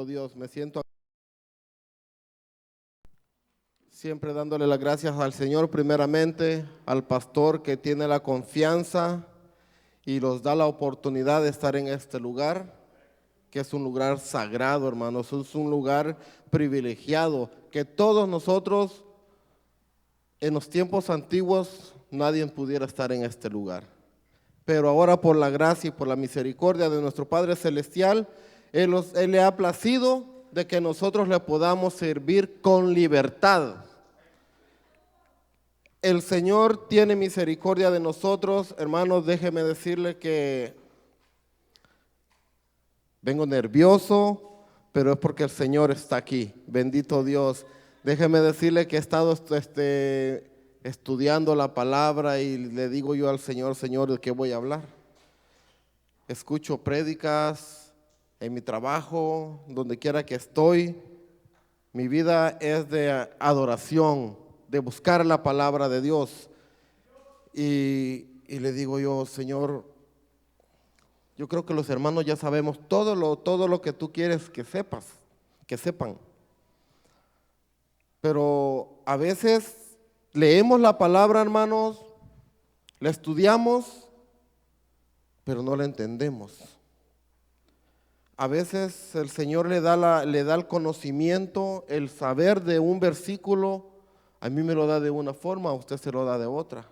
Oh Dios, me siento siempre dándole las gracias al Señor, primeramente al pastor que tiene la confianza y nos da la oportunidad de estar en este lugar, que es un lugar sagrado, hermanos, es un lugar privilegiado, que todos nosotros en los tiempos antiguos nadie pudiera estar en este lugar. Pero ahora por la gracia y por la misericordia de nuestro Padre Celestial, Él le ha placido de que nosotros le podamos servir con libertad. El Señor tiene misericordia de nosotros, hermanos. Déjeme decirle que vengo nervioso, pero es porque el Señor está aquí. Bendito Dios. Déjeme decirle que he estado estudiando la palabra y le digo yo al Señor, Señor, ¿de qué voy a hablar? Escucho prédicas en mi trabajo, donde quiera que estoy. Mi vida es de adoración, de buscar la palabra de Dios. Y le digo yo, Señor, yo creo que los hermanos ya sabemos todo lo que tú quieres que sepan. Pero a veces leemos la palabra, hermanos, la estudiamos, pero no la entendemos. A veces el Señor le da el conocimiento, el saber de un versículo. A mí me lo da de una forma, a usted se lo da de otra.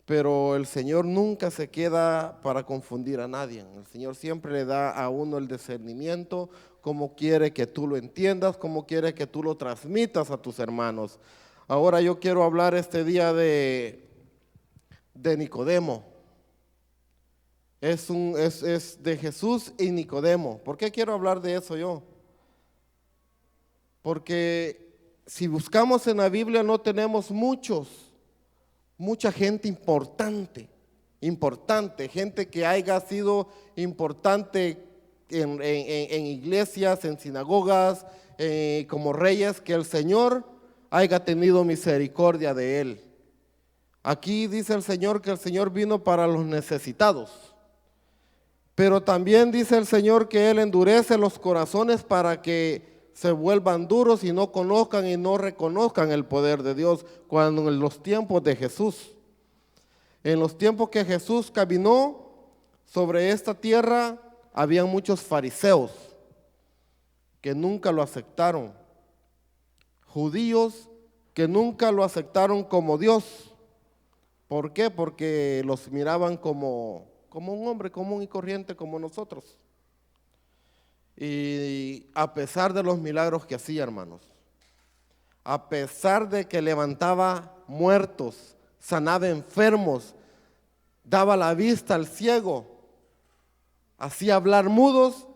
Pero el Señor nunca se queda para confundir a nadie. El Señor siempre le da a uno el discernimiento, cómo quiere que tú lo entiendas, cómo quiere que tú lo transmitas a tus hermanos. Ahora yo quiero hablar este día de Nicodemo. Es de Jesús y Nicodemo. ¿Por qué quiero hablar de eso yo? Porque si buscamos en la Biblia no tenemos mucha gente importante, gente que haya sido importante en iglesias, en sinagogas, como reyes, que el Señor haya tenido misericordia de él. Aquí dice el Señor que el Señor vino para los necesitados, pero también dice el Señor que Él endurece los corazones para que se vuelvan duros y no conozcan y no reconozcan el poder de Dios. Cuando en los tiempos de Jesús, en los tiempos que Jesús caminó sobre esta tierra, había muchos fariseos que nunca lo aceptaron, judíos que nunca lo aceptaron como Dios. ¿Por qué? Porque los miraban como un hombre común y corriente como nosotros. Y a pesar de los milagros que hacía, hermanos, a pesar de que levantaba muertos, sanaba enfermos, daba la vista al ciego, hacía hablar mudos,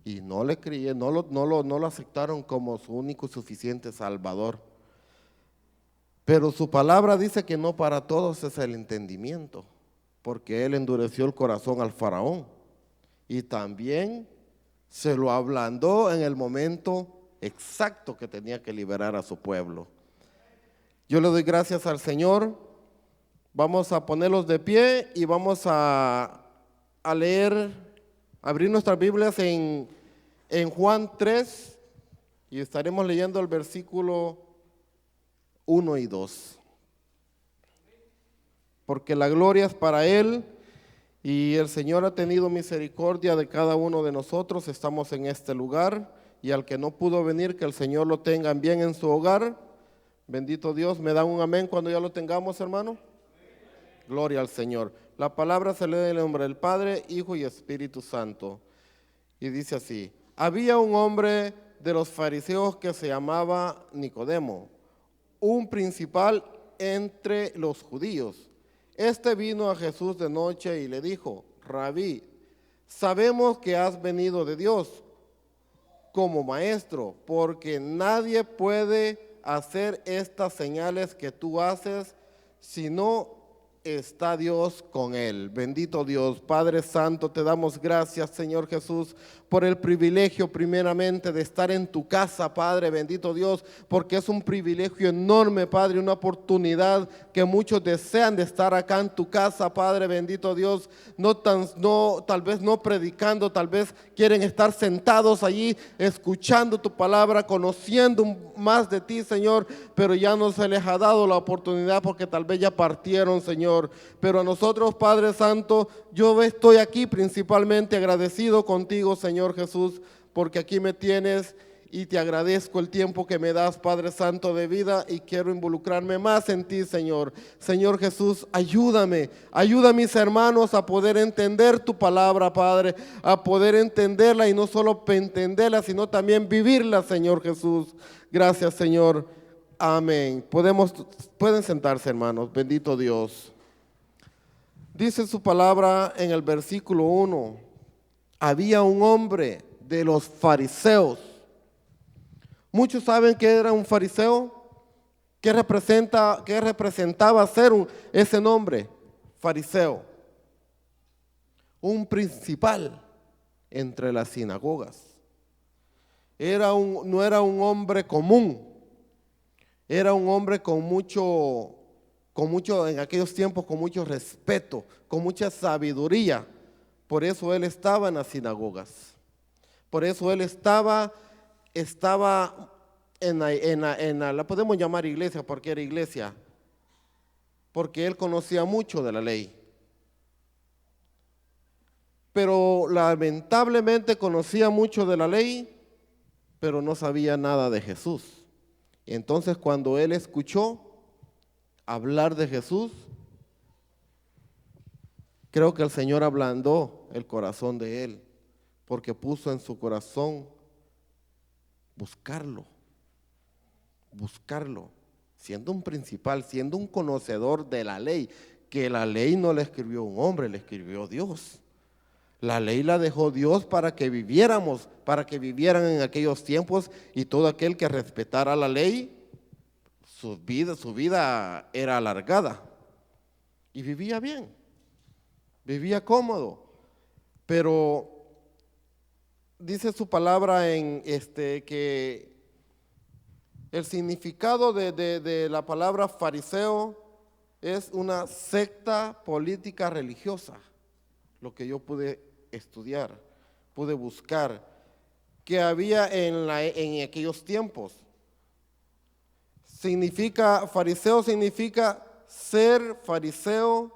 y no le creían, no lo aceptaron como su único y suficiente Salvador. Pero su palabra dice que no para todos es el entendimiento, porque Él endureció el corazón al faraón y también se lo ablandó en el momento exacto que tenía que liberar a su pueblo. Yo le doy gracias al Señor. Vamos a ponerlos de pie y vamos a leer, abrir nuestras Biblias en Juan 3 y estaremos leyendo el versículo 1 y 2. Porque la gloria es para Él y el Señor ha tenido misericordia de cada uno de nosotros. Estamos en este lugar y al que no pudo venir, que el Señor lo tenga bien en su hogar. Bendito Dios. ¿Me dan un amén cuando ya lo tengamos, hermano? Gloria al Señor. La palabra se lee en el nombre del Padre, Hijo y Espíritu Santo. Y dice así: había un hombre de los fariseos que se llamaba Nicodemo, un principal entre los judíos. Este vino a Jesús de noche y le dijo: Rabí, sabemos que has venido de Dios como maestro, porque nadie puede hacer estas señales que tú haces sino está Dios con él. Bendito Dios, Padre Santo, te damos gracias, Señor Jesús, por el privilegio primeramente de estar en tu casa, Padre, bendito Dios, porque es un privilegio enorme, Padre, una oportunidad que muchos desean de estar acá en tu casa, Padre, bendito Dios, tal vez no predicando, tal vez quieren estar sentados allí escuchando tu palabra, conociendo más de ti, Señor, pero ya no se les ha dado la oportunidad porque tal vez ya partieron, Señor. Pero a nosotros, Padre Santo, yo estoy aquí principalmente agradecido contigo, Señor Jesús, porque aquí me tienes y te agradezco el tiempo que me das, Padre Santo, de vida, y quiero involucrarme más en ti, Señor. Señor Jesús, ayuda a mis hermanos a poder entender tu palabra, Padre, a poder entenderla y no solo entenderla, sino también vivirla, Señor Jesús. Gracias, Señor. Amén. Pueden sentarse, hermanos. Bendito Dios. Dice su palabra en el versículo 1. Había un hombre de los fariseos. Muchos saben que era un fariseo. ¿Qué representaba ser ese nombre? Fariseo. Un principal entre las sinagogas. No era un hombre común. Era un hombre en aquellos tiempos, con mucho respeto, con mucha sabiduría. Por eso él estaba en las sinagogas. Por eso él estaba la podemos llamar iglesia, porque era iglesia, porque él conocía mucho de la ley. Pero lamentablemente conocía mucho de la ley, pero no sabía nada de Jesús. Entonces, cuando él escuchó hablar de Jesús, creo que el Señor ablandó el corazón de él, porque puso en su corazón buscarlo, siendo un principal, siendo un conocedor de la ley, que la ley no la escribió un hombre, la escribió Dios. La ley la dejó Dios para que viviéramos, para que vivieran en aquellos tiempos, y todo aquel que respetara la ley, su vida era alargada y vivía bien, vivía cómodo. Pero dice su palabra que el significado de la palabra fariseo es una secta política religiosa, lo que yo pude estudiar, pude buscar, que había en aquellos tiempos. Fariseo significa ser fariseo,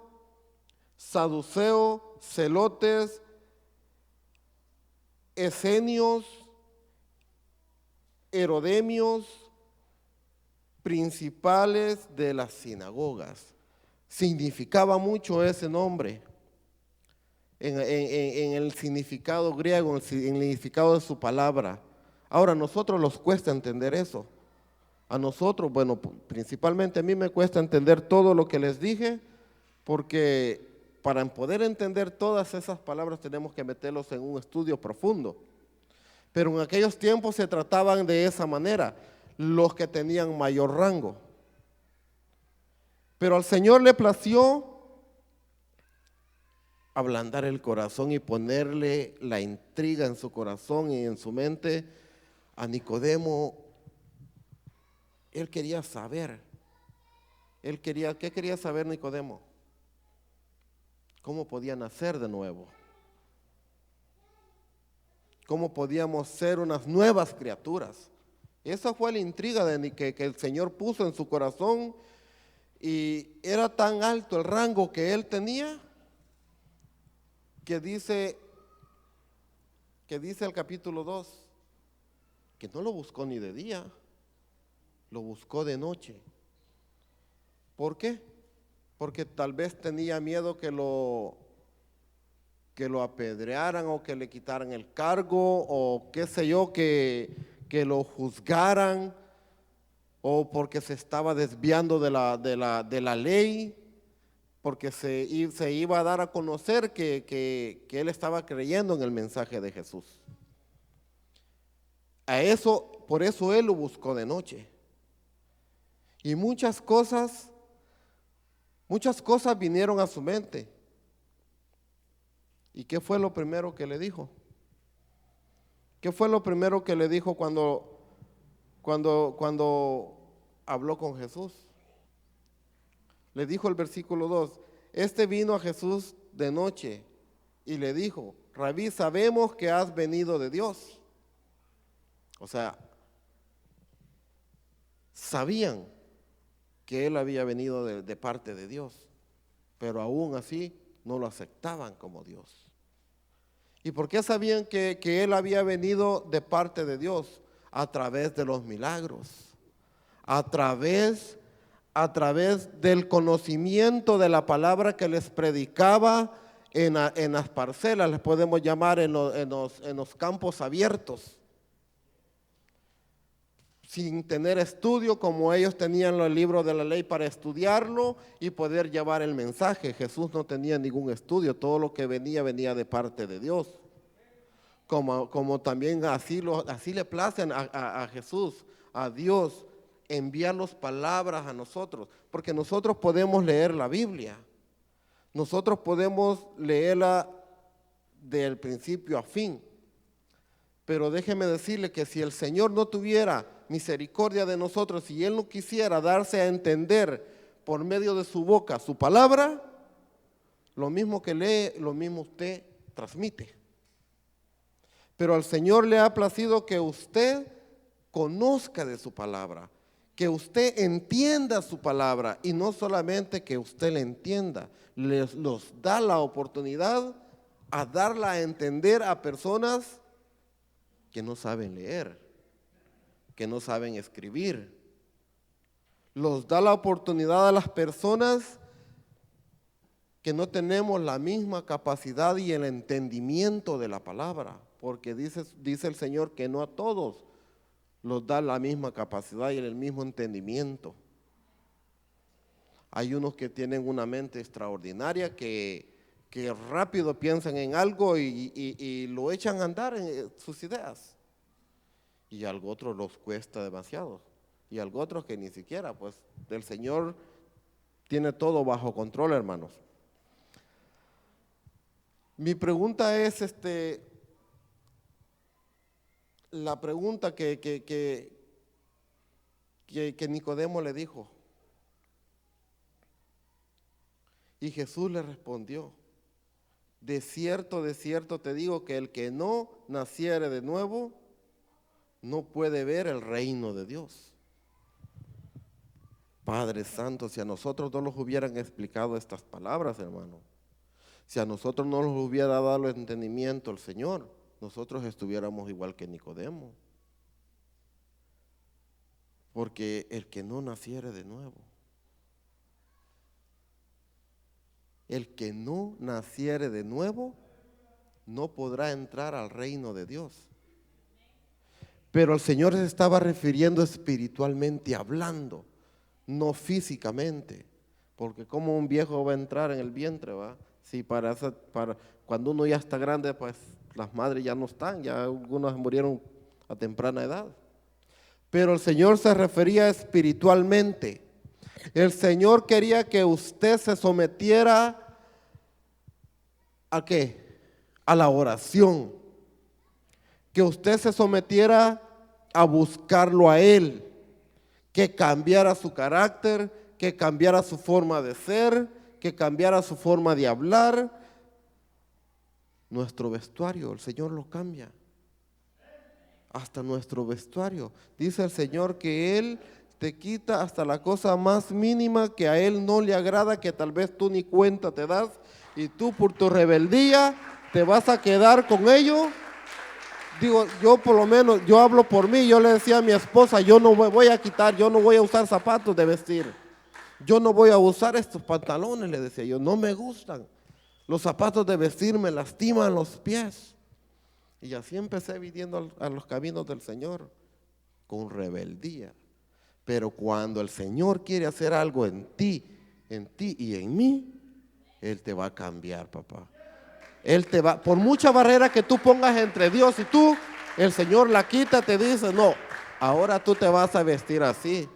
saduceo, celotes, esenios, herodemios, principales de las sinagogas. Significaba mucho ese nombre en el significado griego, en el significado de su palabra. Ahora, a nosotros nos cuesta entender eso. A nosotros, bueno, principalmente a mí me cuesta entender todo lo que les dije, porque para poder entender todas esas palabras tenemos que meterlos en un estudio profundo. Pero en aquellos tiempos se trataban de esa manera, los que tenían mayor rango. Pero al Señor le plació ablandar el corazón y ponerle la intriga en su corazón y en su mente a Nicodemo. Él quería saber. ¿Qué quería saber Nicodemo? ¿Cómo podía nacer de nuevo? ¿Cómo podíamos ser unas nuevas criaturas? Esa fue la intriga que el Señor puso en su corazón, y era tan alto el rango que él tenía, que dice el capítulo 2, que no lo buscó ni de día, lo buscó de noche. ¿Por qué? Porque tal vez tenía miedo que lo apedrearan, o que le quitaran el cargo, o qué sé yo, que lo juzgaran, o porque se estaba desviando de la ley, porque se iba a dar a conocer que él estaba creyendo en el mensaje de Jesús. Por eso él lo buscó de noche. Y muchas cosas Muchas cosas vinieron a su mente. ¿Y qué fue lo primero que le dijo? ¿Qué fue lo primero que le dijo cuando habló con Jesús? Le dijo el versículo 2, este vino a Jesús de noche y le dijo, Rabí, sabemos que has venido de Dios. O sea, sabían que él había venido de parte de Dios, pero aún así no lo aceptaban como Dios. ¿Y por qué sabían que él había venido de parte de Dios? A través de los milagros, a través del conocimiento de la palabra que les predicaba en las parcelas, les podemos llamar en los campos abiertos, sin tener estudio, como ellos tenían los libros de la ley para estudiarlo y poder llevar el mensaje. Jesús no tenía ningún estudio, todo lo que venía de parte de Dios. Como también así le placen a Jesús, a Dios, enviarnos palabras a nosotros, porque nosotros podemos leer la Biblia, nosotros podemos leerla del principio a fin, pero déjeme decirle que si el Señor no tuviera misericordia de nosotros, si Él no quisiera darse a entender por medio de su boca su palabra, lo mismo que lee, lo mismo usted transmite. Pero al Señor le ha placido que usted conozca de su palabra, que usted entienda su palabra, y no solamente que usted la entienda, los da la oportunidad a darla a entender a personas que no saben leer, que no saben escribir. Los da la oportunidad a las personas que no tenemos la misma capacidad y el entendimiento de la palabra, porque dice el Señor que no a todos los da la misma capacidad y el mismo entendimiento. Hay unos que tienen una mente extraordinaria que rápido piensan en algo y lo echan a andar en sus ideas. Y a algo otro los cuesta demasiado. Y a algo otros que ni siquiera, pues el Señor tiene todo bajo control, hermanos. Mi pregunta es la pregunta que Nicodemo le dijo. Y Jesús le respondió, de cierto te digo que el que no naciere de nuevo no puede ver el reino de Dios. Padre Santo, si a nosotros no nos hubieran explicado estas palabras, hermano, si a nosotros no nos hubiera dado el entendimiento el Señor, nosotros estuviéramos igual que Nicodemo. Porque el que no naciere de nuevo, el que no naciere de nuevo, no podrá entrar al reino de Dios. Pero el Señor se estaba refiriendo espiritualmente hablando, no físicamente. Porque como un viejo va a entrar en el vientre, ¿va? Si para cuando uno ya está grande, pues las madres ya no están, ya algunos murieron a temprana edad. Pero el Señor se refería espiritualmente. El Señor quería que usted se sometiera ¿a qué? A la oración. Que usted se sometiera a buscarlo a Él. Que cambiara su carácter, que cambiara su forma de ser, que cambiara su forma de hablar. Nuestro vestuario, el Señor lo cambia. Hasta nuestro vestuario. Dice el Señor que Él te quita hasta la cosa más mínima que a Él no le agrada, que tal vez tú ni cuenta te das, y tú por tu rebeldía te vas a quedar con ello. Digo, yo por lo menos, yo hablo por mí, yo le decía a mi esposa, yo no voy a quitar, yo no voy a usar zapatos de vestir. Yo no voy a usar estos pantalones, le decía yo, no me gustan. Los zapatos de vestir me lastiman los pies. Y así empecé viviendo a los caminos del Señor, con rebeldía. Pero cuando el Señor quiere hacer algo en ti y en mí, Él te va a cambiar, papá. Él te va, por mucha barrera que tú pongas entre Dios y tú, el Señor la quita, te dice, no, ahora tú te vas a vestir así.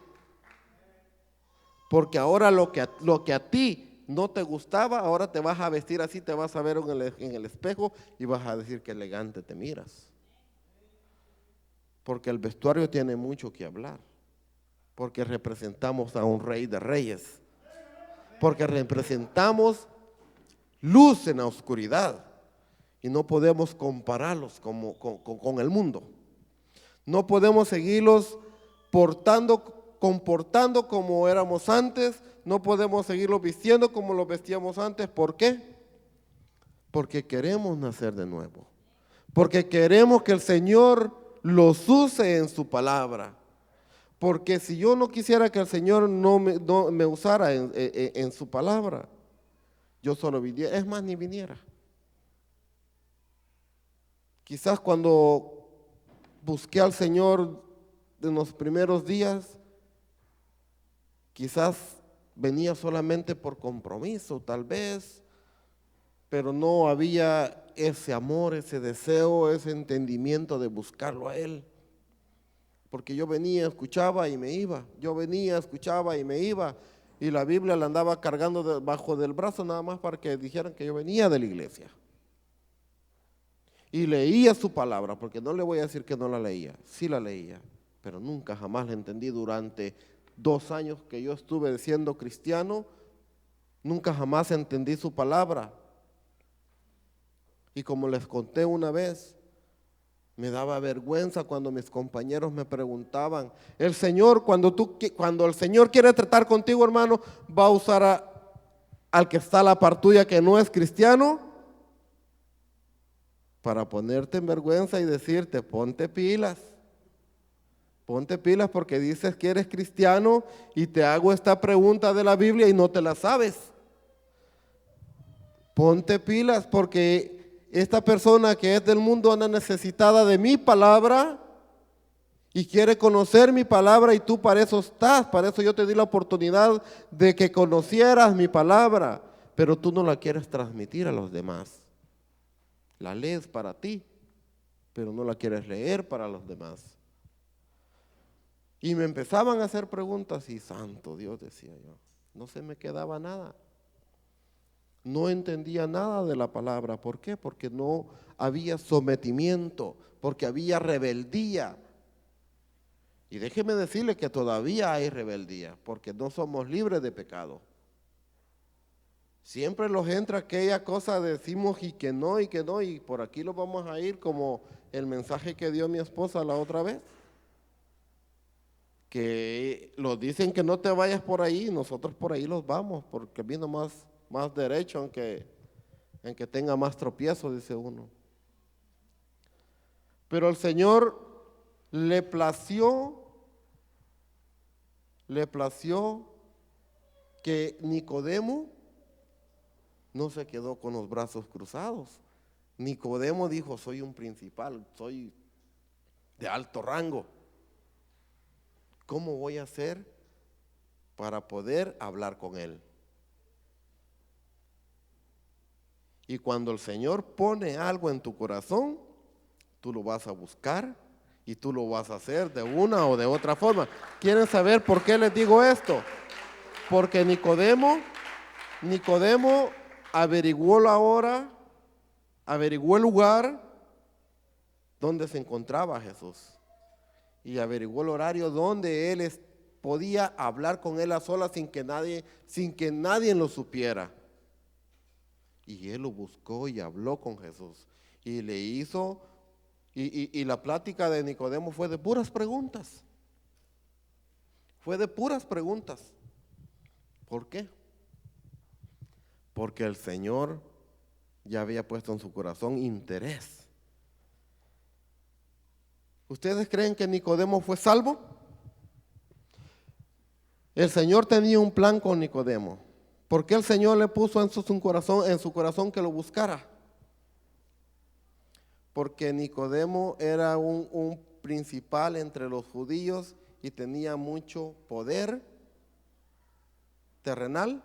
Porque ahora lo que a ti no te gustaba, ahora te vas a vestir así, te vas a ver en el espejo y vas a decir que elegante te miras. Porque el vestuario tiene mucho que hablar. Porque representamos a un rey de reyes. Porque representamos luz en la oscuridad. Y no podemos compararlos con el mundo. No podemos seguirlos comportando como éramos antes. No podemos seguirlos vistiendo como los vestíamos antes. ¿Por qué? Porque queremos nacer de nuevo. Porque queremos que el Señor los use en su palabra. Porque si yo no quisiera que el Señor no me usara en su palabra, yo solo viniera, es más, ni viniera. Quizás cuando busqué al Señor en los primeros días, quizás venía solamente por compromiso, tal vez, pero no había ese amor, ese deseo, ese entendimiento de buscarlo a Él. Porque yo venía, escuchaba y me iba. Yo venía, escuchaba y me iba. Y la Biblia la andaba cargando debajo del brazo nada más para que dijeran que yo venía de la iglesia. Y leía su palabra, porque no le voy a decir que no la leía, sí la leía, pero nunca jamás la entendí. Durante 2 años que yo estuve siendo cristiano, nunca jamás entendí su palabra. Y como les conté una vez, me daba vergüenza cuando mis compañeros me preguntaban, el Señor, cuando el Señor quiere tratar contigo, hermano, va a usar al que está a la par tuya que no es cristiano, para ponerte en vergüenza y decirte, ponte pilas porque dices que eres cristiano y te hago esta pregunta de la Biblia y no te la sabes. Ponte pilas porque esta persona que es del mundo anda necesitada de mi palabra y quiere conocer mi palabra y tú para eso estás, para eso yo te di la oportunidad de que conocieras mi palabra, pero tú no la quieres transmitir a los demás. La lees para ti, pero no la quieres leer para los demás. Y me empezaban a hacer preguntas y santo Dios, decía yo, no se me quedaba nada. No entendía nada de la palabra. ¿Por qué? Porque no había sometimiento, porque había rebeldía. Y déjeme decirle que todavía hay rebeldía, porque no somos libres de pecado. Siempre nos entra aquella cosa, decimos y que no, y por aquí lo vamos a ir como el mensaje que dio mi esposa la otra vez. Que los dicen que no te vayas por ahí, nosotros por ahí los vamos, porque vino más derecho, aunque tenga más tropiezos, dice uno. Pero al Señor le plació que Nicodemo no se quedó con los brazos cruzados. Nicodemo dijo, soy un principal, soy de alto rango. ¿Cómo voy a hacer para poder hablar con él? Y cuando el Señor pone algo en tu corazón, tú lo vas a buscar y tú lo vas a hacer de una o de otra forma. ¿Quieren saber por qué les digo esto? Porque Nicodemo averiguó la hora, averiguó el lugar donde se encontraba Jesús y averiguó el horario donde él podía hablar con él a solas sin que nadie lo supiera. Y él lo buscó y habló con Jesús y le hizo, y la plática de Nicodemo fue de puras preguntas. Fue de puras preguntas. ¿Por qué? Porque el Señor ya había puesto en su corazón interés. ¿Ustedes creen que Nicodemo fue salvo? El Señor tenía un plan con Nicodemo. ¿Por qué el Señor le puso en su corazón que lo buscara? Porque Nicodemo era un principal entre los judíos y tenía mucho poder terrenal,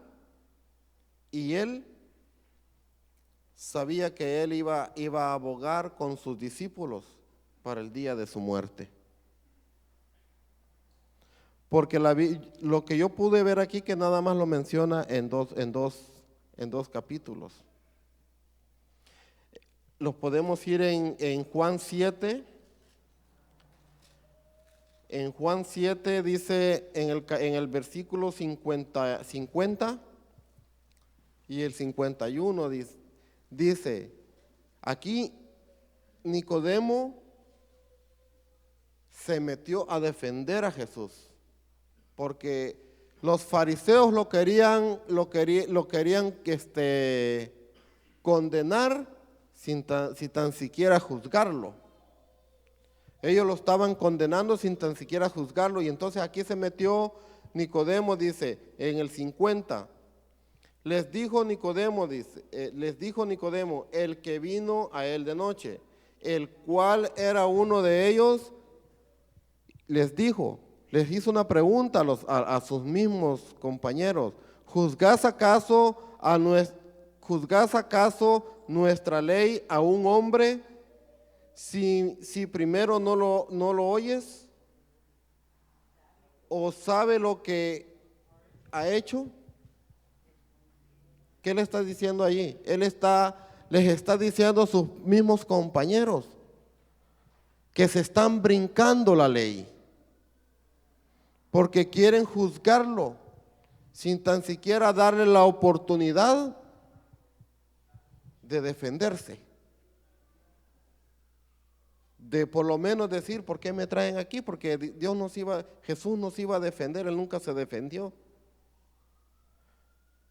y él sabía que él iba a abogar con sus discípulos para el día de su muerte. porque lo que yo pude ver aquí que nada más lo menciona en dos capítulos. Los podemos ir en Juan 7. En Juan 7 dice en el versículo 50 y el 51 dice, aquí Nicodemo se metió a defender a Jesús, porque los fariseos lo querían condenar sin tan siquiera juzgarlo. Ellos lo estaban condenando sin tan siquiera juzgarlo, y entonces aquí se metió Nicodemo, dice en el 50. Les dijo Nicodemo, el que vino a él de noche, el cual era uno de ellos, les hizo una pregunta a sus mismos compañeros: ¿juzgás acaso nuestra ley a un hombre si primero no lo oyes? ¿O sabe lo que ha hecho? ¿Qué le está diciendo allí? Les está diciendo a sus mismos compañeros que se están brincando la ley, porque quieren juzgarlo sin tan siquiera darle la oportunidad de defenderse, de por lo menos decir: ¿por qué me traen aquí? Porque Jesús nos iba a defender, él nunca se defendió.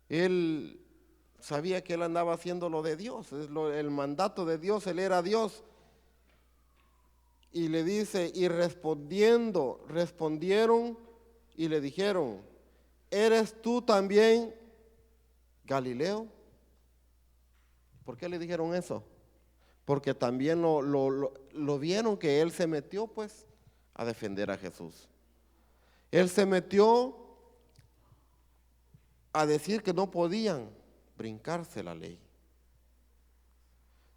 Él sabía que él andaba haciendo lo de Dios, el mandato de Dios, él era Dios. Y le dice, y respondieron y le dijeron: ¿eres tú también Galileo? ¿Por qué le dijeron eso? Porque también lo vieron que él se metió pues a defender a Jesús. Él se metió a decir que no podían brincarse la ley.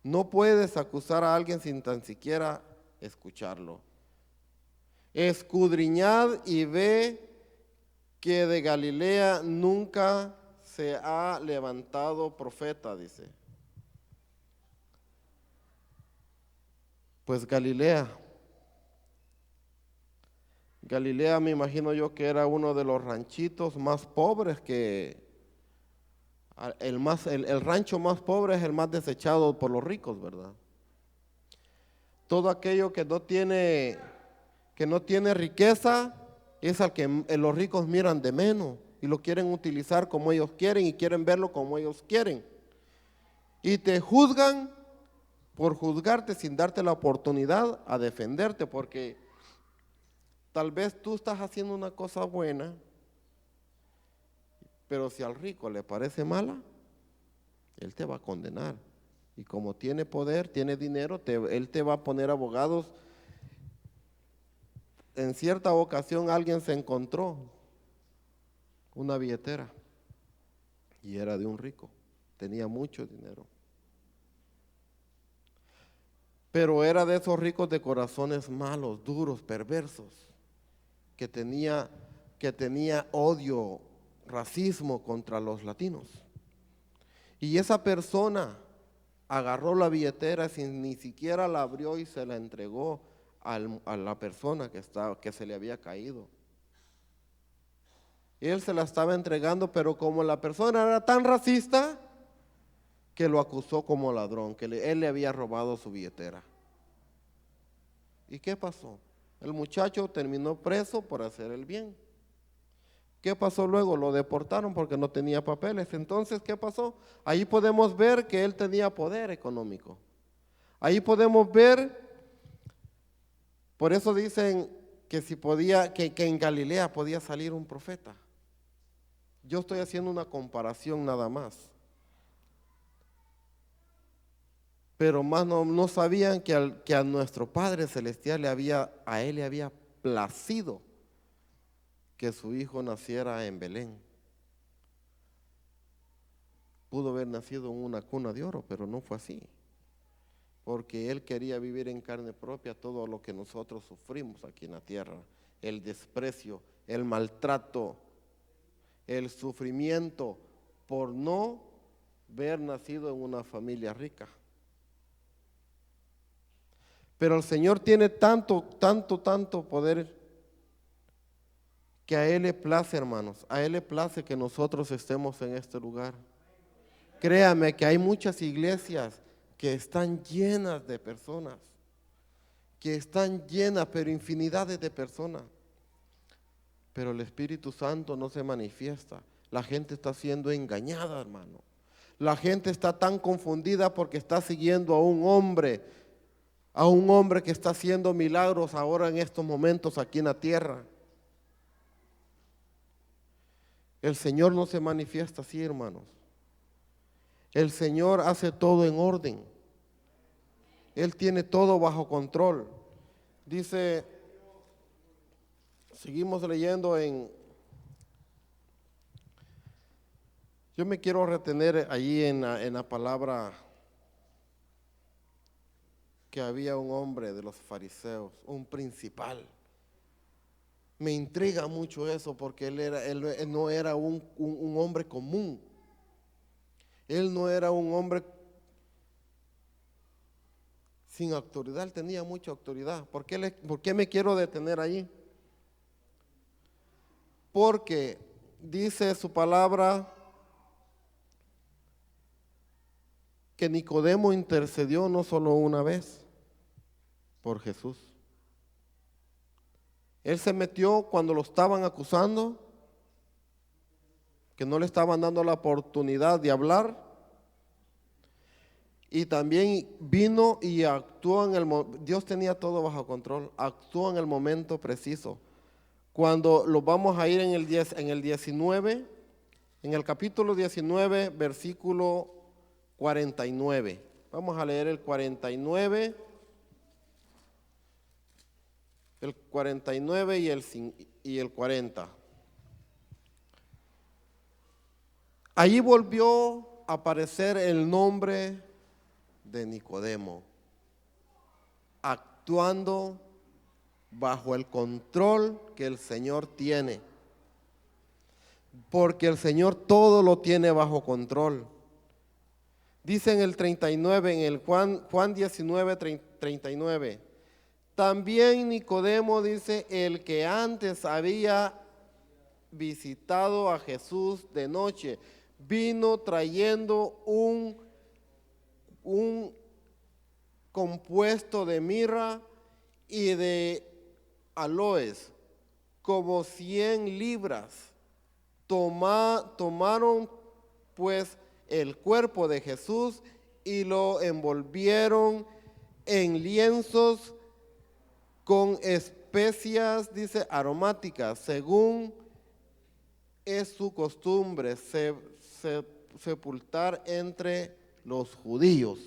No puedes acusar a alguien sin tan siquiera escucharlo. Escudriñad y ve que de Galilea nunca se ha levantado profeta, dice. Pues Galilea me imagino yo que era uno de los ranchitos más pobres el rancho más pobre es el más desechado por los ricos, ¿verdad? Todo aquello que no tiene riqueza es al que los ricos miran de menos y lo quieren utilizar como ellos quieren y quieren verlo como ellos quieren. Y te juzgan por juzgarte sin darte la oportunidad a defenderte, porque tal vez tú estás haciendo una cosa buena, pero si al rico le parece mala, él te va a condenar. Y como tiene poder, tiene dinero, él te va a poner abogados. En cierta ocasión alguien se encontró una billetera y era de un rico, tenía mucho dinero. Pero era de esos ricos de corazones malos, duros, perversos, que tenía odio, racismo contra los latinos. Y esa persona agarró la billetera sin ni siquiera la abrió y se la entregó a la persona que se le había caído. Él se la estaba entregando, pero como la persona era tan racista, que lo acusó como ladrón, que él le había robado su billetera. ¿Y qué pasó? El muchacho terminó preso por hacer el bien. ¿Qué pasó luego? Lo deportaron porque no tenía papeles. Entonces, ¿qué pasó? Ahí podemos ver que él tenía poder económico. Ahí podemos ver, por eso dicen que que en Galilea podía salir un profeta. Yo estoy haciendo una comparación nada más. Pero más no sabían que a nuestro Padre Celestial a él le había placido que su hijo naciera en Belén. Pudo haber nacido en una cuna de oro, pero no fue así. porque Él quería vivir en carne propia todo lo que nosotros sufrimos aquí en la tierra, el desprecio, el maltrato, el sufrimiento por no haber nacido en una familia rica. Pero el Señor tiene tanto poder que a Él le place, hermanos, a Él le place que nosotros estemos en este lugar. Créame que hay muchas iglesias que están llenas de personas, que están llenas, pero infinidades de personas. Pero el Espíritu Santo no se manifiesta. La gente está siendo engañada, hermano. La gente está tan confundida porque está siguiendo a un hombre que está haciendo milagros ahora en estos momentos aquí en la tierra. El Señor no se manifiesta así, hermanos. El Señor hace todo en orden. Él tiene todo bajo control. Dice, seguimos leyendo yo me quiero retener allí en la palabra que había un hombre de los fariseos, un principal. Me intriga mucho eso porque él no era un hombre común. Él no era un hombre sin autoridad, él tenía mucha autoridad. ¿Por qué me quiero detener allí? Porque dice su palabra que Nicodemo intercedió no solo una vez por Jesús. Él se metió cuando lo estaban acusando, que no le estaban dando la oportunidad de hablar, y también vino y actuó Dios tenía todo bajo control, actuó en el momento preciso. Cuando lo vamos a ir en el 19, en el capítulo 19, versículo 49. Vamos a leer el 49 y el 40. Allí volvió a aparecer el nombre de Nicodemo, actuando bajo el control que el Señor tiene, porque el Señor todo lo tiene bajo control. Dice en el 39, en el Juan 19, 39, también Nicodemo, dice, el que antes había visitado a Jesús de noche, vino trayendo un compuesto de mirra y de aloes, como 100 libras. Tomaron pues el cuerpo de Jesús y lo envolvieron en lienzos con especias, dice, aromáticas, según es su costumbre sepultar entre los judíos.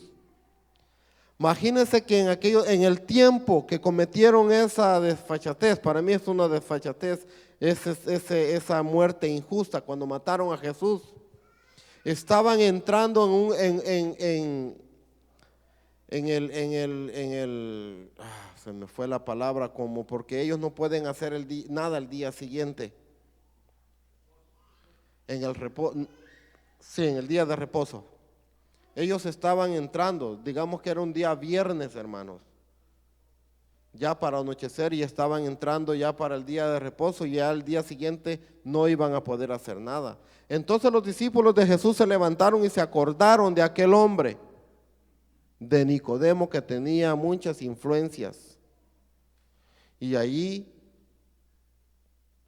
Imagínense que en el tiempo que cometieron esa desfachatez, para mí es una desfachatez, esa muerte injusta, cuando mataron a Jesús, estaban entrando se me fue la palabra, como porque ellos no pueden hacer nada al día siguiente. En el día de reposo. Ellos estaban entrando, digamos que era un día viernes, hermanos, ya para anochecer, y estaban entrando ya para el día de reposo, y ya al día siguiente no iban a poder hacer nada. Entonces los discípulos de Jesús se levantaron y se acordaron de aquel hombre, de Nicodemo, que tenía muchas influencias, y ahí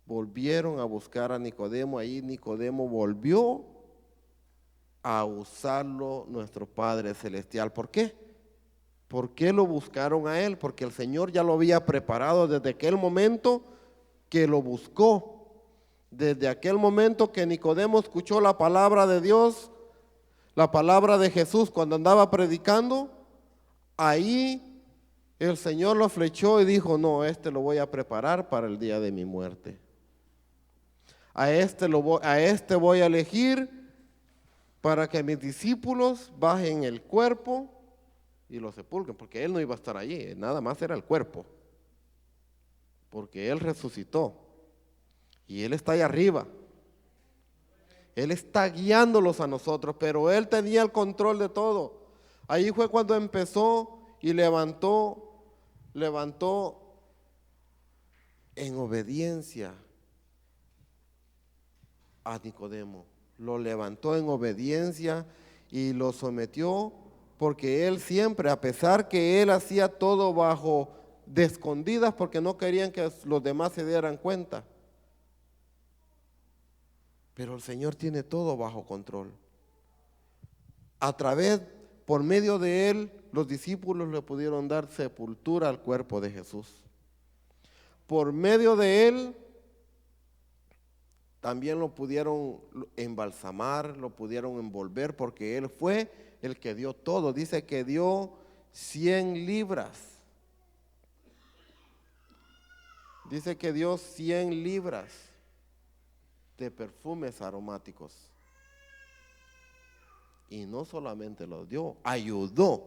volvieron a buscar a Nicodemo. Ahí Nicodemo volvió a usarlo nuestro Padre Celestial. ¿Por qué? ¿Por qué lo buscaron a él? Porque el Señor ya lo había preparado desde aquel momento que lo buscó. Desde aquel momento que Nicodemo escuchó la palabra de Dios, la palabra de Jesús cuando andaba predicando, ahí el Señor lo flechó y dijo, no, lo voy a preparar para el día de mi muerte. A este voy a elegir para que mis discípulos bajen el cuerpo y lo sepulcren, porque él no iba a estar allí, nada más era el cuerpo, porque él resucitó y él está ahí arriba. Él está guiándolos a nosotros, pero él tenía el control de todo. Ahí fue cuando empezó y levantó en obediencia a Nicodemo. Lo levantó en obediencia y lo sometió, porque él siempre, a pesar que él hacía todo bajo de escondidas, porque no querían que los demás se dieran cuenta. Pero el Señor tiene todo bajo control. Por medio de él, los discípulos le pudieron dar sepultura al cuerpo de Jesús. Por medio de él, también lo pudieron embalsamar, lo pudieron envolver, porque él fue el que dio todo. Dice que dio 100 libras. Dice que dio 100 libras de perfumes aromáticos. Y no solamente los dio, ayudó.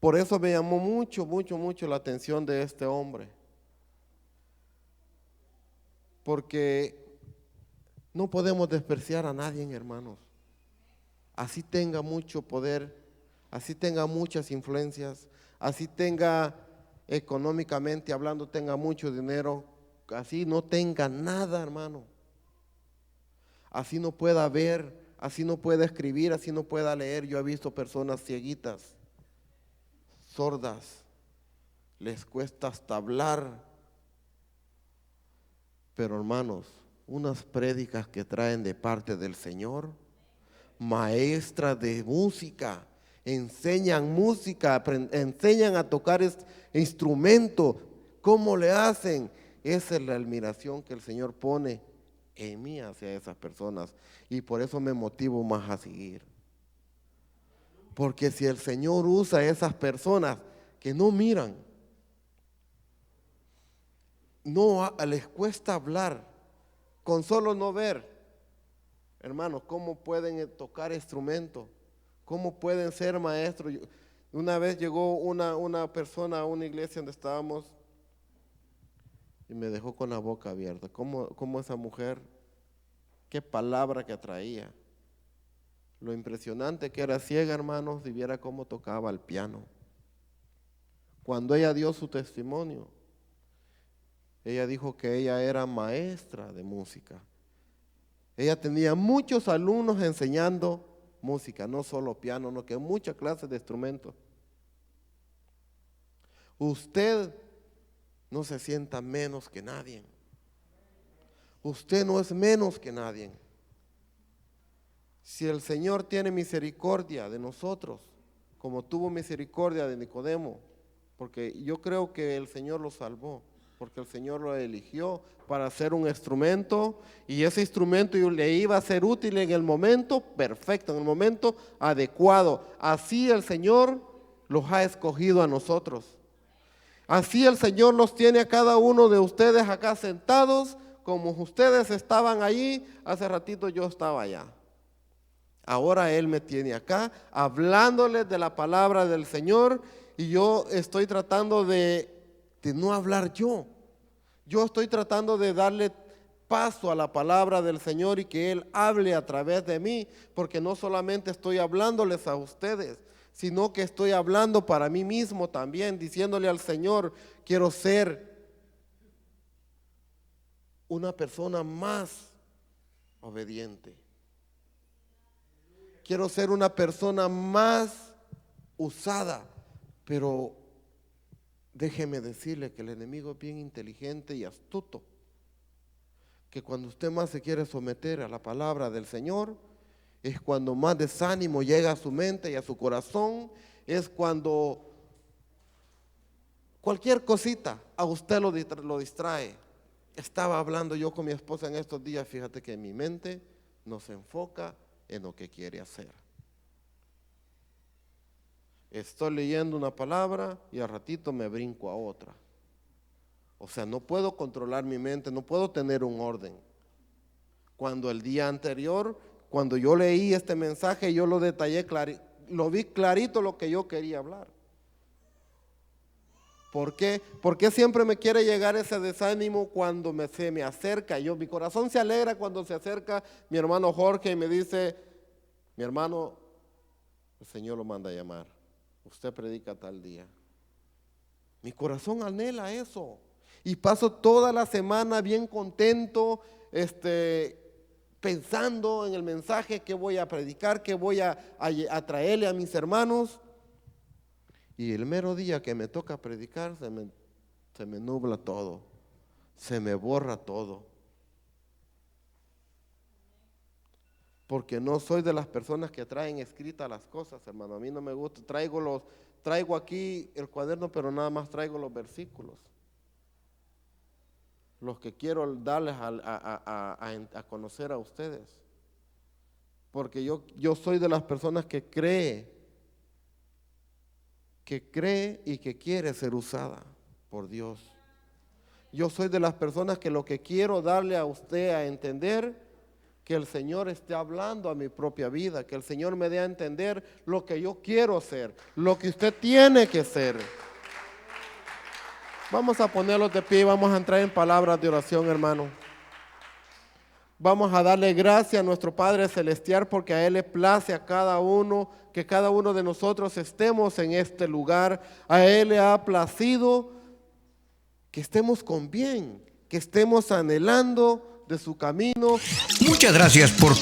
Por eso me llamó mucho la atención de este hombre. Porque no podemos despreciar a nadie, hermanos. Así tenga mucho poder, así tenga muchas influencias, así tenga económicamente hablando, tenga mucho dinero, así no tenga nada, hermano. Así no pueda ver, así no pueda escribir, así no pueda leer. Yo he visto personas cieguitas, sordas, les cuesta hasta hablar. Pero hermanos, unas prédicas que traen de parte del Señor, maestras de música, enseñan música, enseñan a tocar instrumento. ¿Cómo le hacen? Esa es la admiración que el Señor pone en mí hacia esas personas, y por eso me motivo más a seguir. Porque si el Señor usa a esas personas que no miran, no les cuesta hablar, con solo no ver, hermanos, ¿cómo pueden tocar instrumentos? ¿Cómo pueden ser maestros? Una vez llegó una persona a una iglesia donde estábamos y me dejó con la boca abierta. ¿Cómo esa mujer, qué palabra que traía? Lo impresionante que era ciega, hermanos, y viera cómo tocaba el piano. Cuando ella dio su testimonio, ella dijo que ella era maestra de música. Ella tenía muchos alumnos enseñando música, no solo piano, no, que muchas clases de instrumentos. Usted no se sienta menos que nadie. Usted no es menos que nadie. Si el Señor tiene misericordia de nosotros, como tuvo misericordia de Nicodemo, porque yo creo que el Señor lo salvó, porque el Señor lo eligió para hacer un instrumento, y ese instrumento le iba a ser útil en el momento perfecto, en el momento adecuado. Así el Señor los ha escogido a nosotros. Así el Señor los tiene a cada uno de ustedes acá sentados, como ustedes estaban allí, hace ratito yo estaba allá. Ahora Él me tiene acá hablándoles de la palabra del Señor, y yo estoy tratando de no hablar yo. Yo estoy tratando de darle paso a la palabra del Señor y que Él hable a través de mí, porque no solamente estoy hablándoles a ustedes, sino que estoy hablando para mí mismo también, diciéndole al Señor, quiero ser una persona más obediente. Quiero ser una persona más usada, pero déjeme decirle que el enemigo es bien inteligente y astuto, que cuando usted más se quiere someter a la palabra del Señor, es cuando más desánimo llega a su mente y a su corazón, es cuando cualquier cosita a usted lo distrae. Estaba hablando yo con mi esposa en estos días, fíjate que mi mente no se enfoca en lo que quiere hacer. Estoy leyendo una palabra y al ratito me brinco a otra. O sea, no puedo controlar mi mente, no puedo tener un orden. Cuando el día anterior Cuando yo leí este mensaje, yo lo detallé, lo vi clarito lo que yo quería hablar. ¿Por qué? Porque siempre me quiere llegar ese desánimo cuando se me acerca. Mi corazón se alegra cuando se acerca mi hermano Jorge y me dice: mi hermano, el Señor lo manda a llamar. Usted predica tal día. Mi corazón anhela eso. Y paso toda la semana bien contento, pensando en el mensaje que voy a predicar, que voy a traerle a mis hermanos. Y el mero día que me toca predicar, se me nubla todo, se me borra todo. Porque no soy de las personas que traen escritas las cosas, hermano. A mí no me gusta. Traigo aquí el cuaderno, pero nada más traigo los versículos. Los que quiero darles a conocer a ustedes. Porque yo soy de las personas que cree y que quiere ser usada por Dios. Yo soy de las personas que lo que quiero darle a usted a entender, que el Señor esté hablando a mi propia vida, que el Señor me dé a entender lo que yo quiero ser, lo que usted tiene que ser. Vamos a ponerlos de pie, vamos a entrar en palabras de oración, hermano. Vamos a darle gracias a nuestro Padre Celestial porque a Él le place a cada uno, que cada uno de nosotros estemos en este lugar. A Él le ha placido que estemos con bien, que estemos anhelando de su camino. Muchas gracias por